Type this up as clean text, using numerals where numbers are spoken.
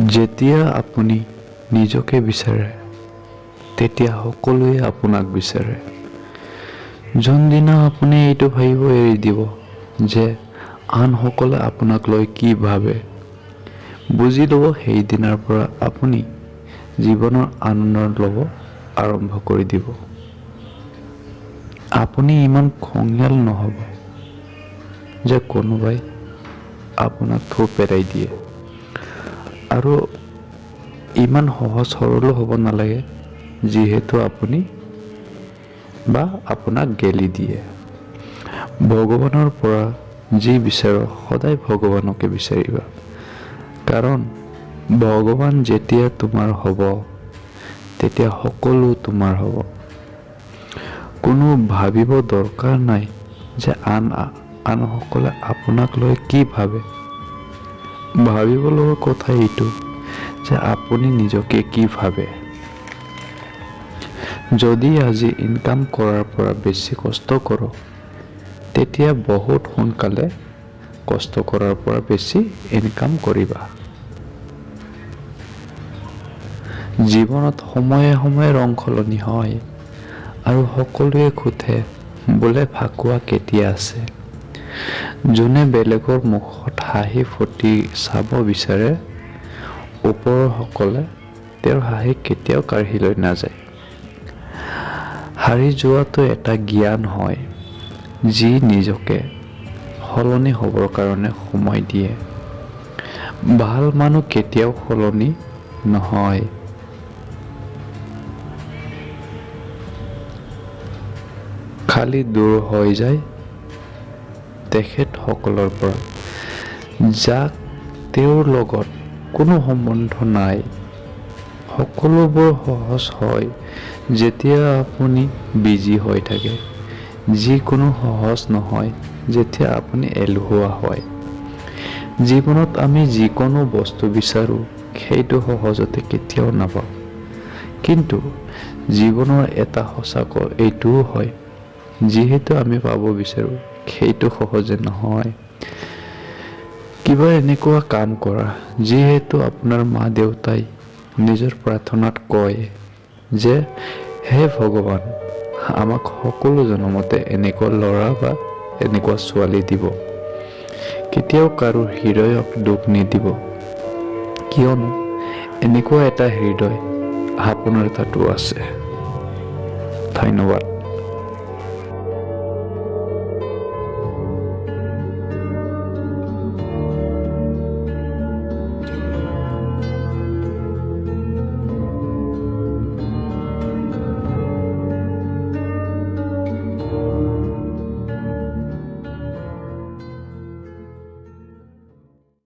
যেতিয়া আপুনি নিজকে বিচাৰে তেতিয়া সকলোৱে আপোনাক বিচাৰে। যোনদিনা আপুনি এইটো ভাবিব এৰি দিব যে আনসকলে আপোনাক লৈ কি ভাবে, বুজি ল'ব সেইদিনাৰ পৰা আপুনি জীৱনৰ আনন্দ ল'ব আৰম্ভ কৰি দিব। আপুনি ইমান খঙাল নহ'ব যে কোনোবাই আপোনাক থু পেলাই দিয়ে, আৰু ইমান সহজ সৰলো হ'ব নালাগে যিহেতু আপুনি বা আপোনাক গেলি দিয়ে। ভগৱানৰ পৰা যি বিচাৰো সদায় ভগৱানকে বিচাৰিবা, কাৰণ ভগৱান যেতিয়া তোমাৰ হ'ব তেতিয়া সকলো তোমাৰ হ'ব। কোনো ভাবিব দৰকাৰ নাই যে আনসকলে আপোনাক লৈ কি ভাবে। ভাবিব লগা কথা এইটো যে আপুনি নিজকে কি ভাবে। যদি আজি ইনকাম কৰাৰ পৰা বেছি কষ্ট কৰোঁ, তেতিয়া বহুত সোনকালে কষ্ট কৰাৰ পৰা বেছি ইনকাম কৰিবা। জীৱনত সময়ে সময়ে ৰং সলনি হয়, আৰু সকলোৱে সোধে বোলে ফাকুৱা কেতিয়া আছে। যোনে বেলেগৰ মুখত হাঁহি ফুটি চাব বিচাৰে, ওপৰৰ সকলে তেওঁৰ হাঁহি কেতিয়াও কাঢ়ি লৈ নাযায়। হাৰি যোৱাটো এটা জ্ঞান হয় যি নিজকে সলনি হ'বৰ কাৰণে সময় দিয়ে। ভাল মানুহ কেতিয়াও সলনি নহয়। খালি দূৰ হৈ যায় তেখেতসকলৰ পৰা যাক তেওঁৰ লগত কোনো সম্বন্ধ নাই। সকলোবোৰ সহজ হয় যেতিয়া আপুনি বিজি হৈ থাকে, যিকোনো সহজ নহয় যেতিয়া আপুনি এলেহুৱা হয়। জীৱনত আমি যিকোনো বস্তু বিচাৰো সেইটো সহজতে কেতিয়াও নাপাওঁ, কিন্তু জীৱনৰ এটা সঁচাকৈ এইটোও হয় যিহেতু আমি পাব বিচাৰো সেইটো সহজে নহয়। কিবা এনেকুৱা কাম কৰা যিহেতু আপোনাৰ মা দেউতাই নিজৰ প্ৰাৰ্থনাত কয় যে হে ভগৱান, আমাক সকলো জনমতে এনেকুৱা ল'ৰা বা এনেকুৱা ছোৱালী দিব। কেতিয়াও কাৰো হৃদয়ক দুখ নিদিব, কিয়নো এনেকুৱা এটা হৃদয় আপোনাৰ তাতো আছে। ধন্যবাদ।